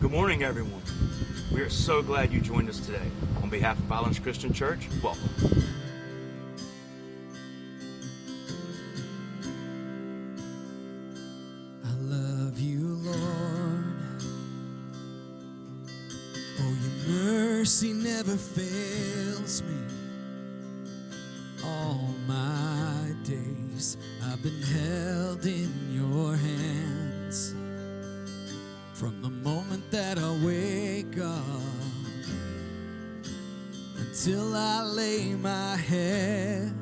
Good morning, everyone. We are so glad you joined us today. On behalf of Islands Christian Church, welcome. I love you, Lord. Oh, your mercy never fails me. All my days I've been held in your hands. From the moment that I wake up until I lay my head,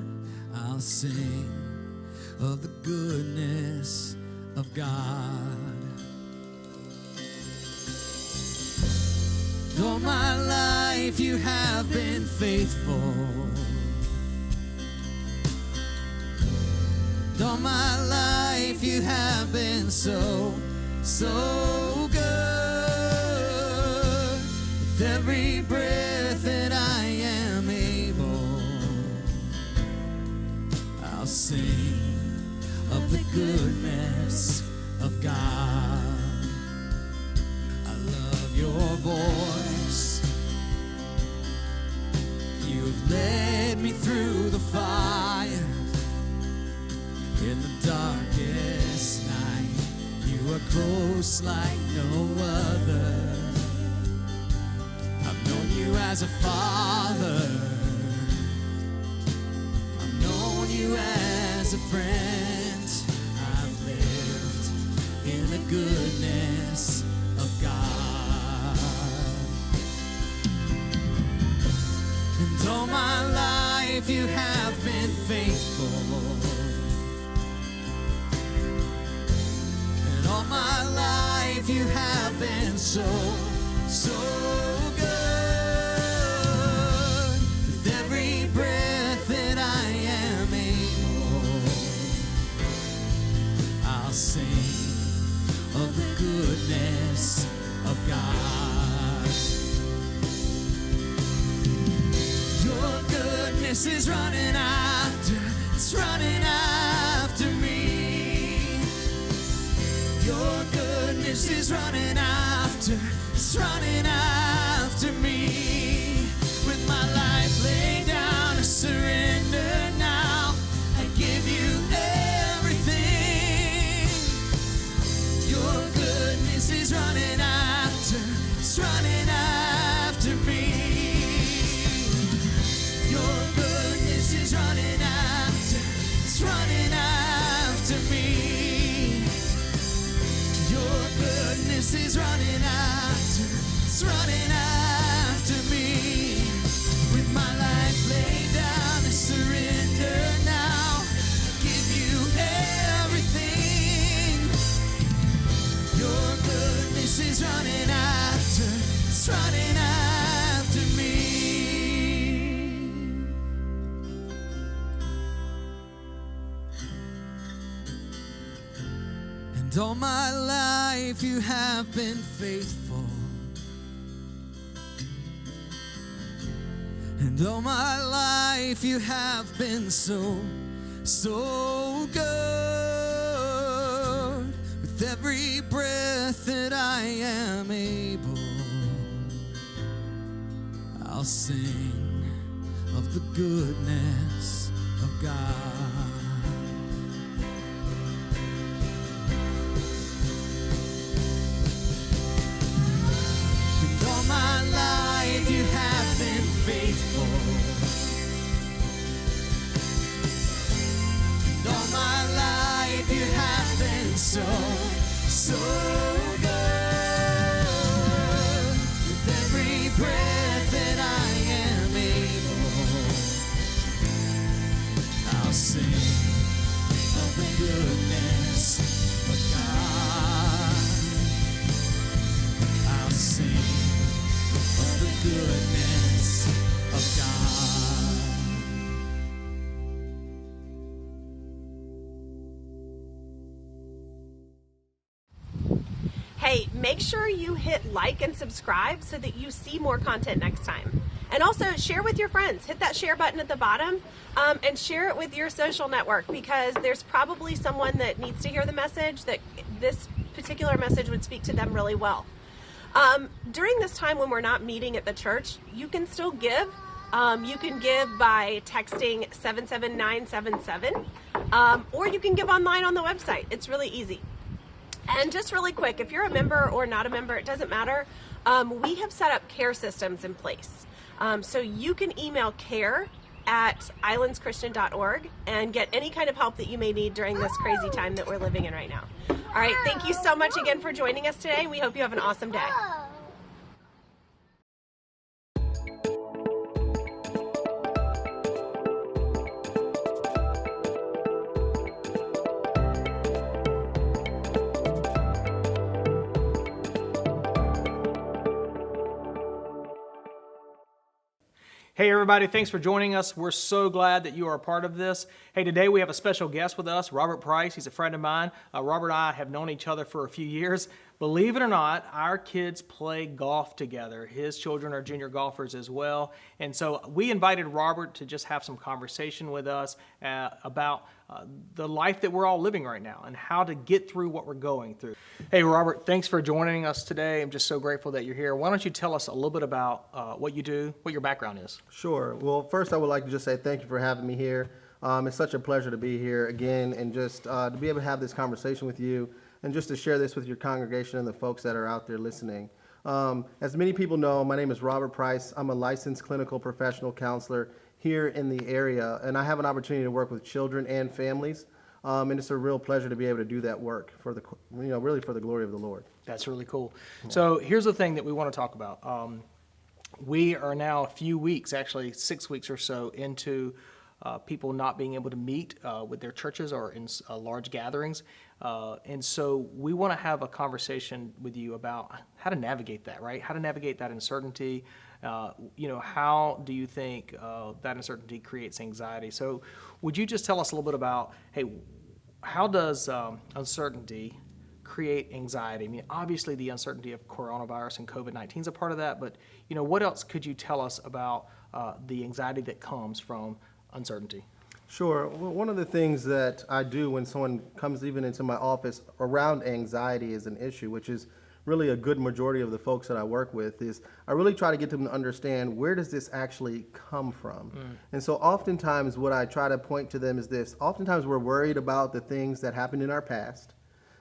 I'll sing of the goodness of God. All my life you have been faithful. All my life you have been so good. With every breath that I am able, I'll sing of the goodness of God. I love your voice. You've led me through the fire. In the darkest night, you are close like no other. I've known you as a father. I've known you as a friend. I've lived in the goodness of God. And all my life you have been faithful. All my life you have been so good. With every breath that I am able, I'll sing of the goodness of God. Your goodness is running after, it's running after me. Your goodness is running after, it's running after me. With my life laid down, I surrender now. I give you everything. Your goodness is running after, it's running after me. Your goodness is running after, it's running after me. Your goodness is running after, it's running after me. With my life laid down, I surrender now. I give you everything. Your goodness is running after, it's running after me. And all my life you have been faithful. And all my life you have been so good. With every breath that I am able, I'll sing of the goodness of God. All my life you have been faithful. And all my life you have been so good. With every breath that I am able, I'll sing of the goodness of God. I'll sing of the goodness of God. Hey, make sure you hit like and subscribe so that you see more content next time. And also share with your friends. Hit that share button at the bottom and share it with your social network, because there's probably someone that needs to hear the message that this particular message would speak to them really well. During this time when we're not meeting at the church, you can still give. You can give by texting 77977, or you can give online on the website. It's really easy. And just really quick, if you're a member or not a member, it doesn't matter. We have set up care systems in place. So you can email care@islandschristian.org and get any kind of help that you may need during this crazy time that we're living in right now. All right, thank you so much again for joining us today. We hope you have an awesome day. Hey everybody, thanks for joining us. We're so glad that you are a part of this. Hey, today we have a special guest with us, Robert Price. He's a friend of mine. Robert and I have known each other for a few years. Believe it or not, our kids play golf together. His children are junior golfers as well. And so we invited Robert to just have some conversation with us about the life that we're all living right now and how to get through what we're going through. Hey Robert, thanks for joining us today. I'm just so grateful that you're here. Why don't you tell us a little bit about what you do, what your background is? Sure. Well, first I would like to just say thank you for having me here. It's such a pleasure to be here again and just to be able to have this conversation with you and just to share this with your congregation and the folks that are out there listening. As many people know, my name is Robert Price. I'm a licensed clinical professional counselor here in the area, and I have an opportunity to work with children and families, and it's a real pleasure to be able to do that work for the, really for the glory of the Lord. That's really cool. So here's the thing that we want to talk about. We are now a few weeks, actually 6 weeks or so, into people not being able to meet with their churches or in large gatherings. And so we want to have a conversation with you about how to navigate that, right? How to navigate that uncertainty. How do you think that uncertainty creates anxiety? So would you just tell us a little bit about, hey, how does uncertainty create anxiety? I mean, obviously the uncertainty of coronavirus and COVID-19 is a part of that, but what else could you tell us about the anxiety that comes from uncertainty? Sure. Well, one of the things that I do when someone comes even into my office around anxiety is an issue, which is really a good majority of the folks that I work with, is I really try to get them to understand, where does this actually come from? And so oftentimes what I try to point to them is this. Oftentimes we're worried about the things that happened in our past.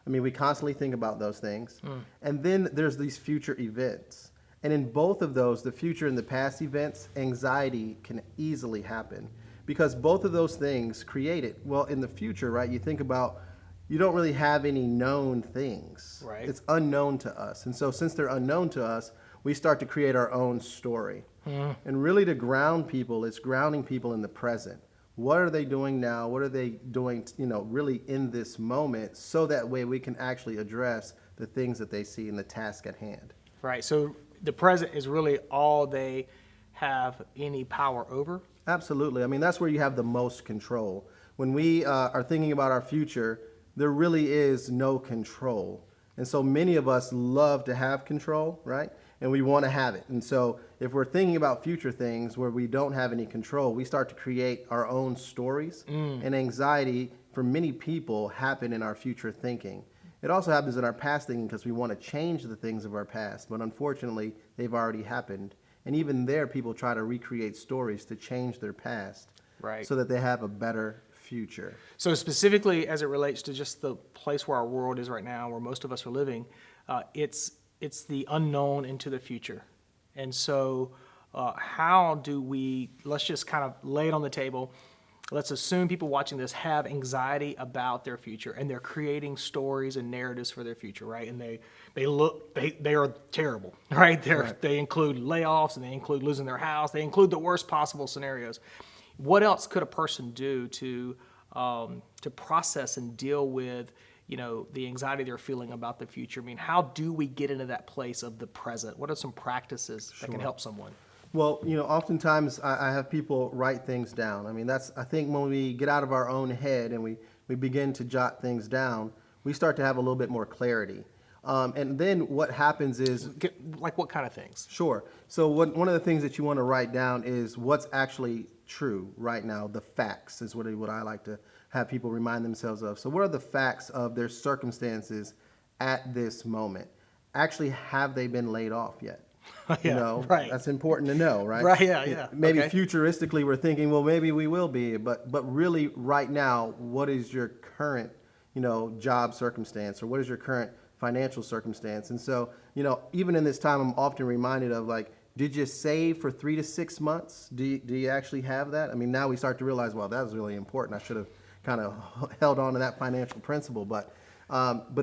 I mean, we constantly think about those things. And then there's these future events. And in both of those, the future and the past events, anxiety can easily happen because both of those things create it. Well, in the future, right, you think about, you don't really have any known things. Right. It's unknown to us. And so since they're unknown to us, we start to create our own story. And really to ground people, it's grounding people in the present. What are they doing now? What are they doing, really in this moment, so that way we can actually address the things that they see in the task at hand. Right. So the present is really all they have any power over? Absolutely. I mean, that's where you have the most control. When we are thinking about our future, there really is no control. And so many of us love to have control, right? And we want to have it. And so if we're thinking about future things where we don't have any control, we start to create our own stories. And anxiety for many people happen in our future thinking. It also happens in our past thinking because we want to change the things of our past, but unfortunately they've already happened. And even there, people try to recreate stories to change their past, Right. so that they have a better future. So specifically as it relates to just the place where our world is right now, where most of us are living, it's the unknown into the future. And so how do we, let's just kind of lay it on the table. Let's assume people watching this have anxiety about their future and they're creating stories and narratives for their future, right? And they are terrible, right? They include layoffs and they include losing their house. They include the worst possible scenarios. What else could a person do to process and deal with, the anxiety they're feeling about the future? I mean, how do we get into that place of the present? What are some practices that can help someone? Well, oftentimes I have people write things down. I mean, I think when we get out of our own head and we begin to jot things down, we start to have a little bit more clarity. And then what happens is... Like what kind of things? Sure. So one of the things that you want to write down is what's actually true right now. The facts is what I like to have people remind themselves of. So what are the facts of their circumstances at this moment? actually have they been laid off yet? Yeah, right. That's important to know, right? Right, yeah. Maybe Okay. futuristically we're thinking, well, maybe we will be, but really right now, what is your current, job circumstance, or what is your current financial circumstance? And so, even in this time, I'm often reminded of, like, did you save for 3 to 6 months? Do you actually have that? I mean, now we start to realize, well, that was really important. I should have kind of held on to that financial principle, but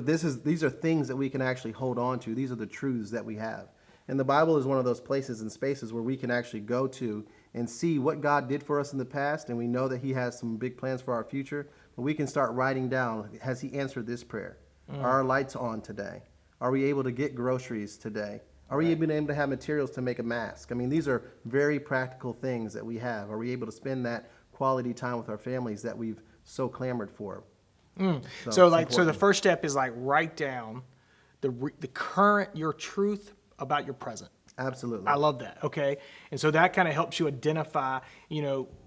these are things that we can actually hold on to. These are the truths that we have. And the Bible is one of those places and spaces where we can actually go to and see what God did for us in the past, and we know that he has some big plans for our future, but we can start writing down, has he answered this prayer? Are our lights on today? Are we able to get groceries today? Are we even able to have materials to make a mask? I mean, these are very practical things that we have. Are we able to spend that quality time with our families that we've so clamored for? So it's the important. first step is like write down the current, your truth about your present. Absolutely. I love that. Okay. And so that kind of helps you identify,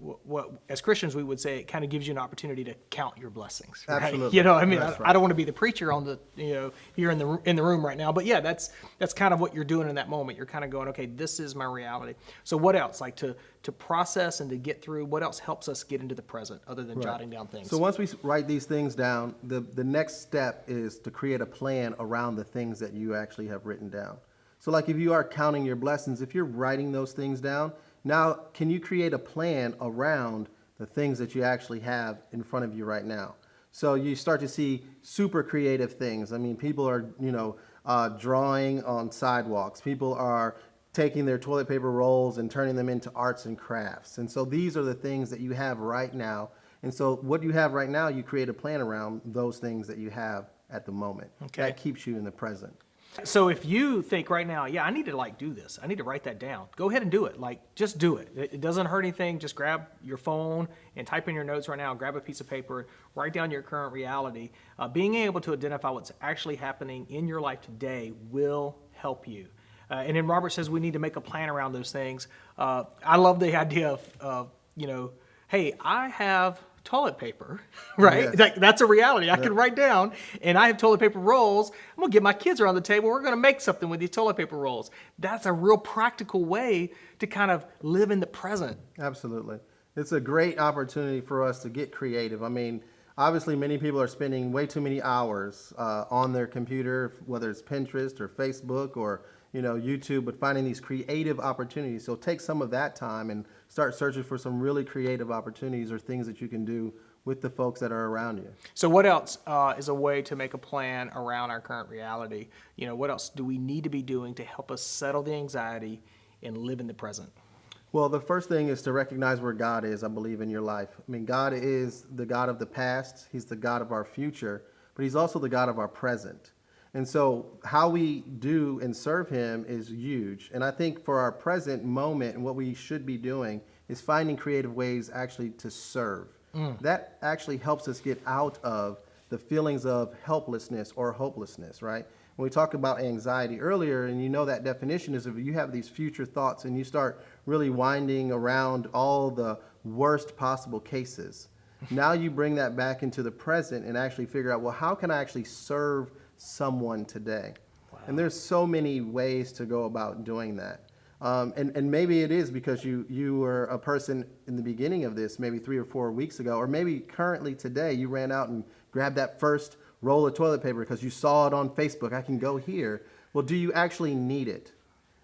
what as Christians we would say, it kind of gives you an opportunity to count your blessings. Right? Absolutely. I mean, That's I right. don't want to be the preacher on the, here in the room right now, but yeah, that's kind of what you're doing in that moment. You're kind of going, okay, this is my reality. So what else, like to process and to get through, what else helps us get into the present other than jotting down things? So once we write these things down, the next step is to create a plan around the things that you actually have written down. So like if you are counting your blessings, if you're writing those things down, now can you create a plan around the things that you actually have in front of you right now? So you start to see super creative things. I mean, people are, drawing on sidewalks. People are taking their toilet paper rolls and turning them into arts and crafts. And so these are the things that you have right now. And so what you have right now, you create a plan around those things that you have at the moment. Okay. That keeps you in the present. So if you think right now, I need to do this. I need to write that down. Go ahead and do it. Just do it. It doesn't hurt anything. Just grab your phone and type in your notes right now. Grab a piece of paper, write down your current reality. Being able to identify what's actually happening in your life today will help you. And then Robert says we need to make a plan around those things. I love the idea of hey, I have toilet paper, right? Yes. That's a reality. I can write down, and I have toilet paper rolls. I'm going to get my kids around the table. We're going to make something with these toilet paper rolls. That's a real practical way to kind of live in the present. Absolutely. It's a great opportunity for us to get creative. I mean, obviously many people are spending way too many hours on their computer, whether it's Pinterest or Facebook or YouTube, but finding these creative opportunities. So take some of that time and start searching for some really creative opportunities or things that you can do with the folks that are around you. So what else is a way to make a plan around our current reality? What else do we need to be doing to help us settle the anxiety and live in the present? Well, the first thing is to recognize where God is, I believe, in your life. I mean, God is the God of the past. He's the God of our future, but he's also the God of our present. And so how we do and serve him is huge. And I think for our present moment, and what we should be doing is finding creative ways actually to serve. That actually helps us get out of the feelings of helplessness or hopelessness, right? When we talked about anxiety earlier, and that definition is if you have these future thoughts and you start really winding around all the worst possible cases, now you bring that back into the present and actually figure out, well, how can I actually serve someone today? Wow. And there's so many ways to go about doing that. And maybe it is because you were a person in the beginning of this, maybe 3 or 4 weeks ago, or maybe currently today, you ran out and grabbed that first roll of toilet paper because you saw it on Facebook. I can go here. Well, do you actually need it?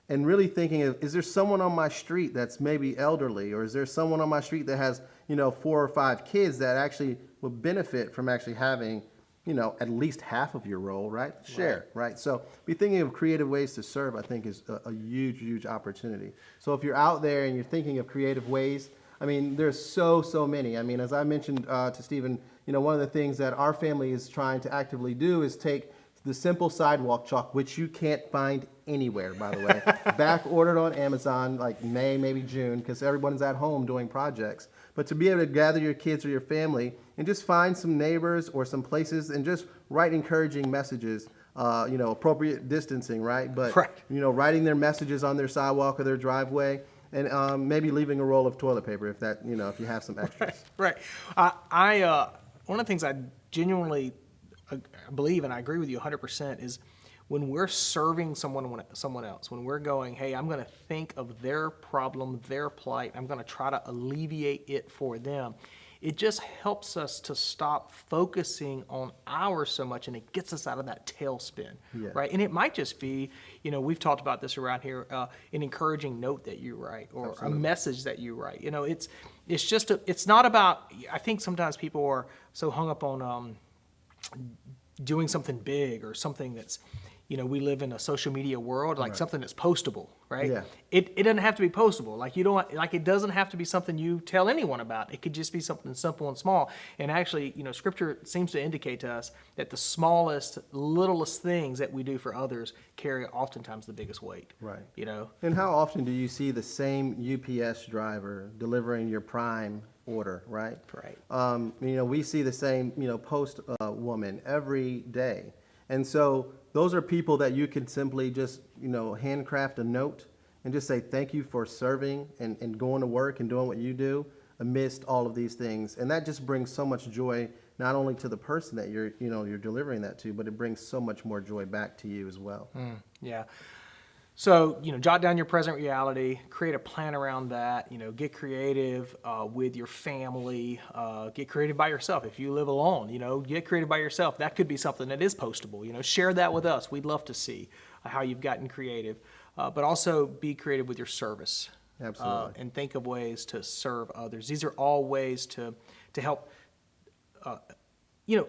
And really thinking of, is there someone on my street that's maybe elderly, or is there someone on my street that has, 4 or 5 kids that actually would benefit from actually having, at least half of your roll, right? Share, right? So be thinking of creative ways to serve, I think, is a huge, huge opportunity. So if you're out there and you're thinking of creative ways, I mean, there's so many. I mean, as I mentioned to Stephen, one of the things that our family is trying to actively do is take the simple sidewalk chalk, which you can't find anywhere, by the way, back ordered on Amazon like May, maybe June, because everyone's at home doing projects. But to be able to gather your kids or your family and just find some neighbors or some places and just write encouraging messages, appropriate distancing, right? But, right. Writing their messages on their sidewalk or their driveway, and maybe leaving a roll of toilet paper if that, if you have some extras. Right. One of the things I genuinely believe, and I agree with you 100%, is when we're serving someone else, when we're going, hey, I'm going to think of their problem, their plight, I'm going to try to alleviate it for them, it just helps us to stop focusing on ours so much, and it gets us out of that tailspin, right? And it might just be, we've talked about this around here, an encouraging note that you write, or a message that you write. It's not about, I think sometimes people are so hung up on doing something big or something that's, we live in a social media world, like something that's postable, right? Yeah. It doesn't have to be postable. It doesn't have to be something you tell anyone about. It could just be something simple and small. And actually, Scripture seems to indicate to us that the smallest, littlest things that we do for others carry oftentimes the biggest weight. Right. And how often do you see the same UPS driver delivering your Prime order, right? Right. We see the same, post woman every day. And so those are people that you can simply just, handcraft a note and just say thank you for serving and going to work and doing what you do amidst all of these things. And that just brings so much joy, not only to the person that you're delivering that to, but it brings so much more joy back to you as well. Yeah. So, jot down your present reality, create a plan around that, get creative with your family, get creative by yourself. If you live alone, get creative by yourself. That could be something that is postable. Share that with us. We'd love to see how you've gotten creative. But also be creative with your service. Absolutely. And think of ways to serve others. These are all ways to help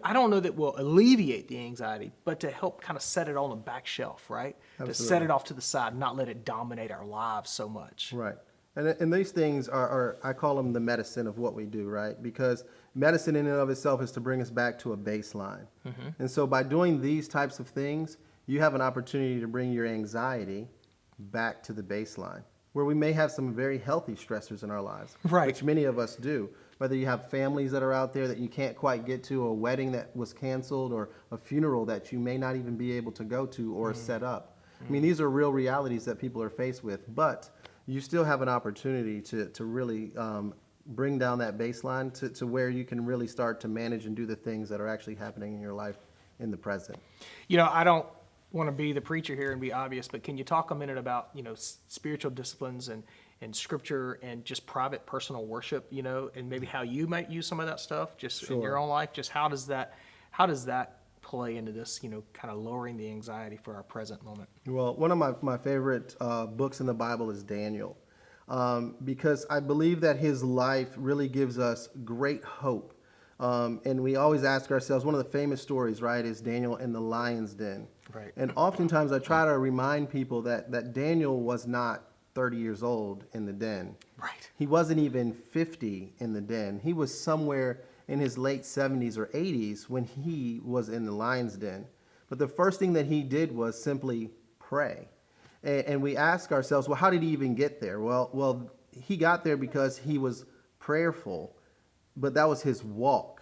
I don't know that will alleviate the anxiety, but to help kind of set it on the back shelf, right? Absolutely. To set it off to the side, not let it dominate our lives so much. Right. And these things are, I call them the medicine of what we do, right? Because medicine in and of itself is to bring us back to a baseline. Mm-hmm. And so by doing these types of things, you have an opportunity to bring your anxiety back to the baseline, where we may have some very healthy stressors in our lives, right, which many of us do. Whether you have families that are out there that you can't quite get to, a wedding that was canceled, or a funeral that you may not even be able to go to or set up. I mean, these are real realities that people are faced with, but you still have an opportunity to really bring down that baseline to where you can really start to manage and do the things that are actually happening in your life in the present. I don't want to be the preacher here and be obvious, but can you talk a minute about, spiritual disciplines and Scripture and just private personal worship, and maybe how you might use some of that stuff just in your own life? Just how does that play into this, kind of lowering the anxiety for our present moment? Well, one of my favorite books in the Bible is Daniel, because I believe that his life really gives us great hope. And we always ask ourselves, one of the famous stories, right, is Daniel in the lion's den. Right. And oftentimes I try to remind people that Daniel was not 30 years old in the den. Right. He wasn't even 50 in the den. He was somewhere in his late 70s or 80s when he was in the lion's den. But the first thing that he did was simply pray. And we ask ourselves, well, how did he even get there? Well, he got there because he was prayerful, but that was his walk.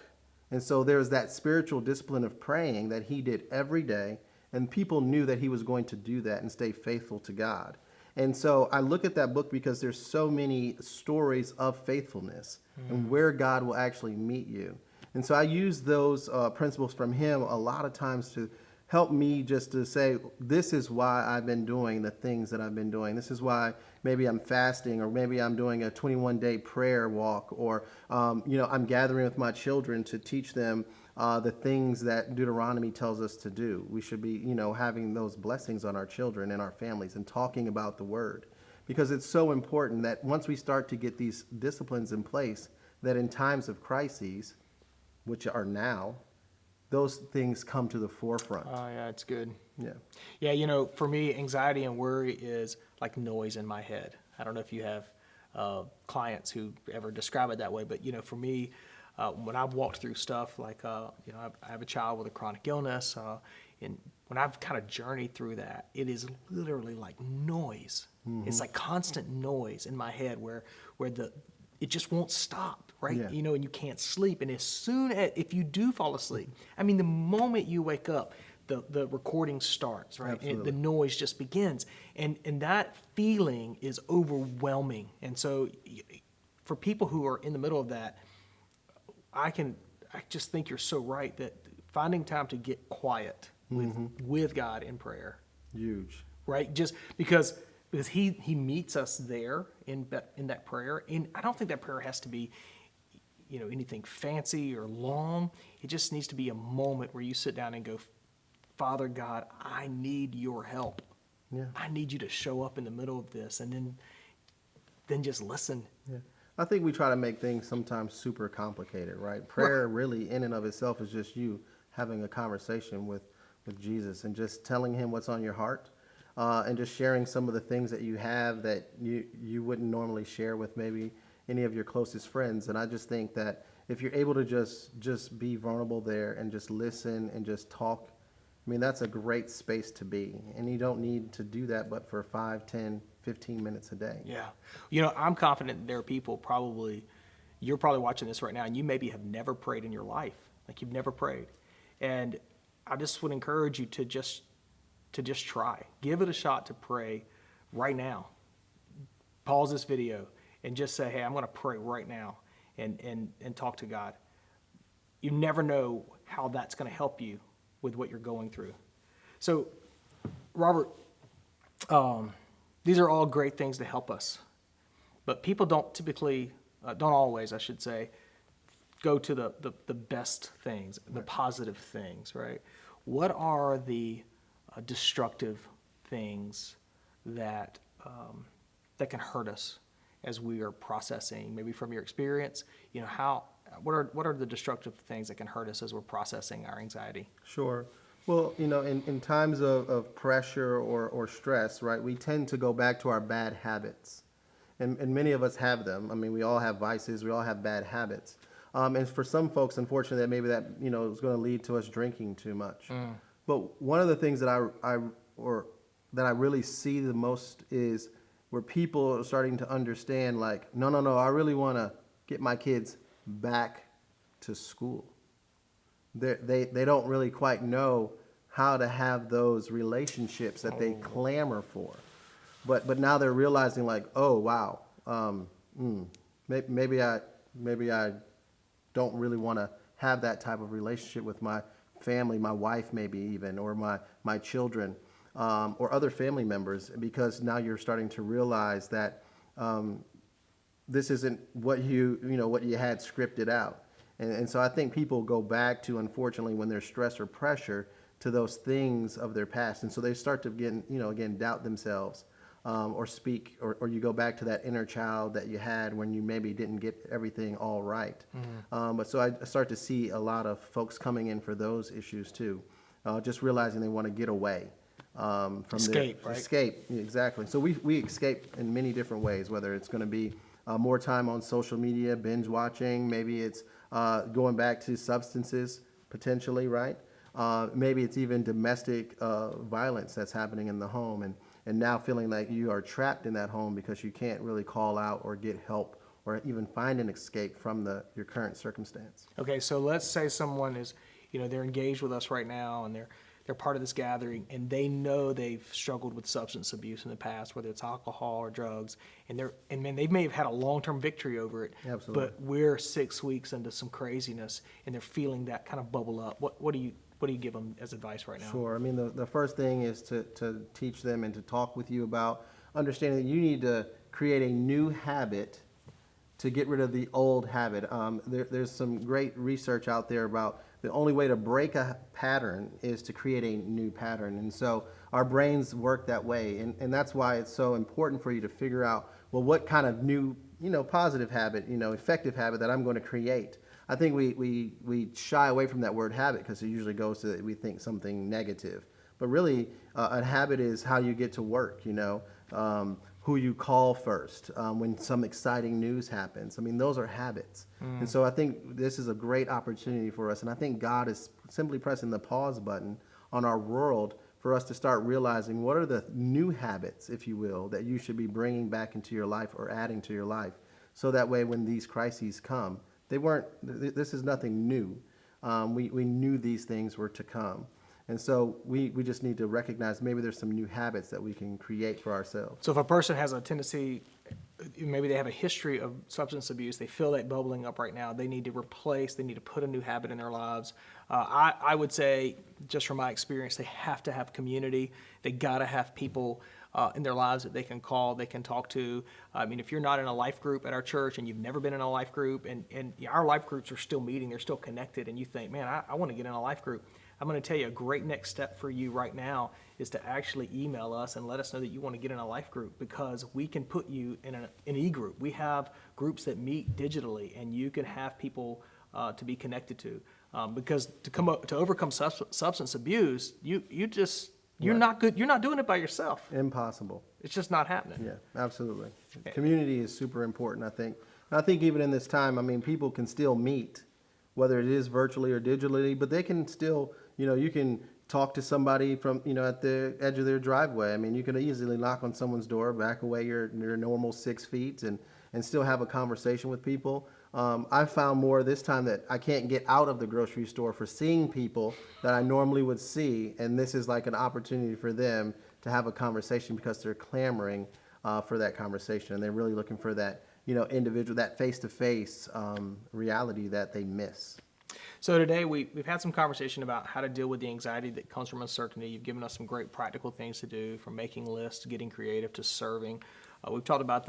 And so there's that spiritual discipline of praying that he did every day, and people knew that he was going to do that and stay faithful to God. And so I look at that book because there's so many stories of faithfulness and where God will actually meet you. And so I use those principles from him a lot of times to help me just to say, this is why I've been doing the things that I've been doing. This is why maybe I'm fasting, or maybe I'm doing a 21-day prayer walk, or I'm gathering with my children to teach them the things that Deuteronomy tells us to do. We should be, having those blessings on our children and our families and talking about the word, because it's so important that once we start to get these disciplines in place, that in times of crises, which are now, those things come to the forefront. Oh, yeah, it's good. Yeah. Yeah, for me, anxiety and worry is like noise in my head. I don't know if you have clients who ever describe it that way, but, for me, when I've walked through stuff like, I have a child with a chronic illness, and when I've kind of journeyed through that, it is literally like noise. Mm-hmm. It's like constant noise in my head where it just won't stop, right? Yeah. And you can't sleep. And as soon as, if you do fall asleep, the moment you wake up, the recording starts, right? And the noise just begins. And that feeling is overwhelming. And so for people who are in the middle of that, I just think you're so right that finding time to get quiet with God in prayer, Huge. right? Just because he meets us there in that prayer. And I don't think that prayer has to be, anything fancy or long. It just needs to be a moment where you sit down and go, Father God, I need your help. Yeah. I need you to show up in the middle of this, and then just listen. Yeah. I think we try to make things sometimes super complicated, right? Prayer really in and of itself is just you having a conversation with Jesus and just telling him what's on your heart, and just sharing some of the things that you have that you wouldn't normally share with maybe any of your closest friends. And I just think that if you're able to just be vulnerable there and just listen and just talk, I mean, that's a great space to be. And you don't need to do that but for 5, 10, 15 minutes a day. Yeah. I'm confident there are people you're probably watching this right now, and you maybe have never prayed in your life. Like, you've never prayed. And I just would encourage you to just try. Give it a shot to pray right now. Pause this video and just say, hey, I'm going to pray right now and talk to God. You never know how that's going to help you with what you're going through. So, Robert, these are all great things to help us. But people don't typically, don't always, I should say, go to the best things, the positive things, right? What are the destructive things that can hurt us as we are processing, maybe from your experience? What are the destructive things that can hurt us as we're processing our anxiety? Sure. Well, in times of pressure or stress, right, we tend to go back to our bad habits. And many of us have them. I mean, we all have vices. We all have bad habits. And for some folks, unfortunately, maybe that is going to lead to us drinking too much. But one of the things that I really see the most is where people are starting to understand, like, no, I really want to get my kids back to school. They don't really quite know how to have those relationships that they clamor for. But now they're realizing, like, oh, wow, maybe I don't really want to have that type of relationship with my family, my wife maybe even, or my children, or other family members, because now you're starting to realize that this isn't what you had scripted out. And so I think people go back to, unfortunately, when there's stress or pressure, to those things of their past. And so they start to again, doubt themselves, or speak, or you go back to that inner child that you had when you maybe didn't get everything all right. But so I start to see a lot of folks coming in for those issues too, just realizing they want to get away from Escape, right? Escape, exactly. So we escape in many different ways, whether it's going to be more time on social media, binge watching, maybe it's going back to substances, potentially, right? Maybe it's even domestic violence that's happening in the home, and now feeling like you are trapped in that home because you can't really call out or get help or even find an escape from your current circumstance. Okay, so let's say someone is, they're engaged with us right now, and they're part of this gathering, and they know they've struggled with substance abuse in the past, whether it's alcohol or drugs, and they may have had a long-term victory over it. Absolutely. But we're 6 weeks into some craziness, and they're feeling that kind of bubble up. What do you give them as advice right now? Sure. I mean, the first thing is to teach them and to talk with you about understanding that you need to create a new habit to get rid of the old habit. There's some great research out there about the only way to break a pattern is to create a new pattern. And so our brains work that way. And that's why it's so important for you to figure out, well, what kind of new, positive habit, effective habit that I'm going to create. I think we shy away from that word habit because it usually goes to, we think something negative. But really, a habit is how you get to work, who you call first, when some exciting news happens. I mean, those are habits. And so I think this is a great opportunity for us. And I think God is simply pressing the pause button on our world for us to start realizing what are the new habits, if you will, that you should be bringing back into your life or adding to your life. So that way, when these crises come, this is nothing new. We knew these things were to come. And so we just need to recognize maybe there's some new habits that we can create for ourselves. So if a person has a tendency maybe they have a history of substance abuse. They feel that bubbling up right now. They need to replace, they need to put a new habit in their lives. I would say, just from my experience, they have to have community. They got to have people in their lives that they can call, they can talk to. I mean, if you're not in a life group at our church and you've never been in a life group, and our life groups are still meeting, they're still connected, and you think, man, I want to get in a life group. I'm going to tell you a great next step for you right now is to actually email us and let us know that you want to get in a life group, because we can put you in an e-group. We have groups that meet digitally, and you can have people to be connected to. Because to overcome substance abuse, you're not good. You're not doing it by yourself. Impossible. It's just not happening. Yeah, absolutely. Community is super important, I think. And I think even in this time, I mean, people can still meet, whether it is virtually or digitally, but they can still, you can talk to somebody from, at the edge of their driveway. I mean, you can easily knock on someone's door, back away your normal 6 feet, and still have a conversation with people. I found more this time that I can't get out of the grocery store for seeing people that I normally would see, and this is like an opportunity for them to have a conversation because they're clamoring for that conversation, and they're really looking for that, individual, that face-to-face reality that they miss. So today we've had some conversation about how to deal with the anxiety that comes from uncertainty. You've given us some great practical things to do, from making lists, getting creative, to serving. We've talked about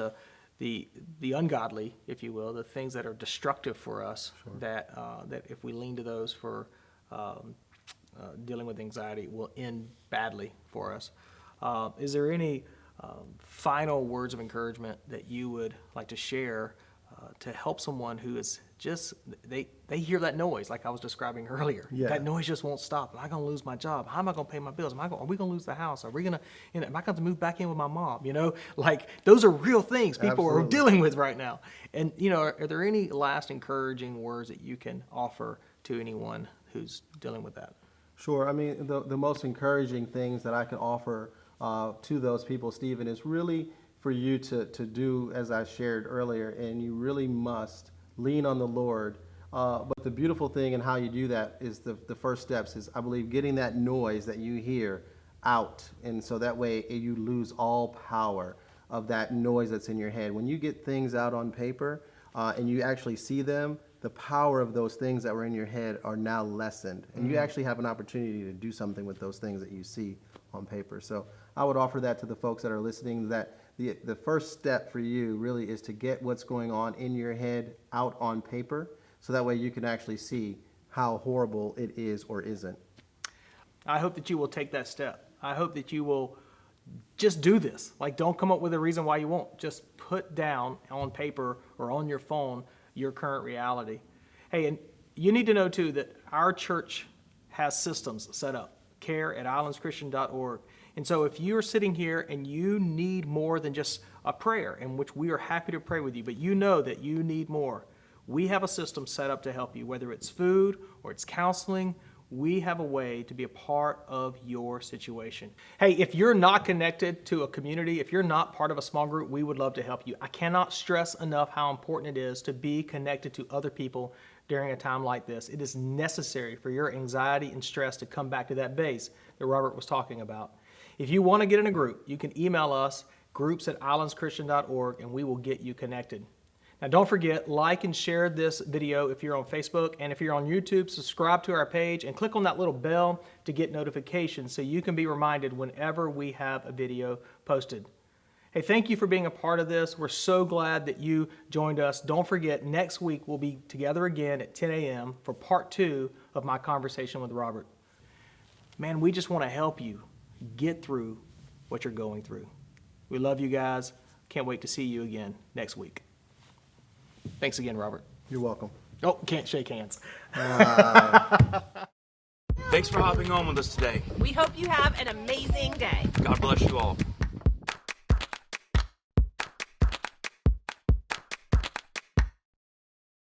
the ungodly, if you will, the things that are destructive for us, sure, that if we lean to those for dealing with anxiety will end badly for us. Is there any final words of encouragement that you would like to share to help someone who is just, they hear that noise like I was describing earlier. Yeah. That noise just won't stop. Am I going to lose my job? How am I going to pay my bills? Are we going to lose the house? Are we going to, am I going to move back in with my mom? Like those are real things people Absolutely. are dealing with right now. And, are there any last encouraging words that you can offer to anyone who's dealing with that? Sure. I mean, the most encouraging things that I can offer to those people, Stephen, is really for you to do as I shared earlier, and you really must lean on the Lord. But the beautiful thing in how you do that is the first steps is, I believe, getting that noise that you hear out. And so that way you lose all power of that noise that's in your head. When you get things out on paper and you actually see them, the power of those things that were in your head are now lessened. And you actually have an opportunity to do something with those things that you see on paper. So I would offer that to the folks that are listening, that the first step for you really is to get what's going on in your head out on paper, so that way you can actually see how horrible it is or isn't. I hope that you will take that step. I hope that you will just do this. Like, don't come up with a reason why you won't. Just put down on paper or on your phone your current reality. Hey, and you need to know too that our church has systems set up, care@islandschristian.org. And so if you're sitting here and you need more than just a prayer, in which we are happy to pray with you, but you know that you need more, we have a system set up to help you, whether it's food or it's counseling. We have a way to be a part of your situation. Hey, if you're not connected to a community, if you're not part of a small group, we would love to help you. I cannot stress enough how important it is to be connected to other people during a time like this. It is necessary for your anxiety and stress to come back to that base that Robert was talking about. If you want to get in a group, you can email us, groups@islandschristian.org, and we will get you connected. Now, don't forget, like and share this video if you're on Facebook, and if you're on YouTube, subscribe to our page and click on that little bell to get notifications so you can be reminded whenever we have a video posted. Hey, thank you for being a part of this. We're so glad that you joined us. Don't forget, next week we'll be together again at 10 a.m. for part 2 of my conversation with Robert. Man, we just want to help you get through what you're going through. We love you guys. Can't wait to see you again next week. Thanks again, Robert. You're welcome. Oh, can't shake hands. Thanks for hopping on with us today. We hope you have an amazing day. God bless you all.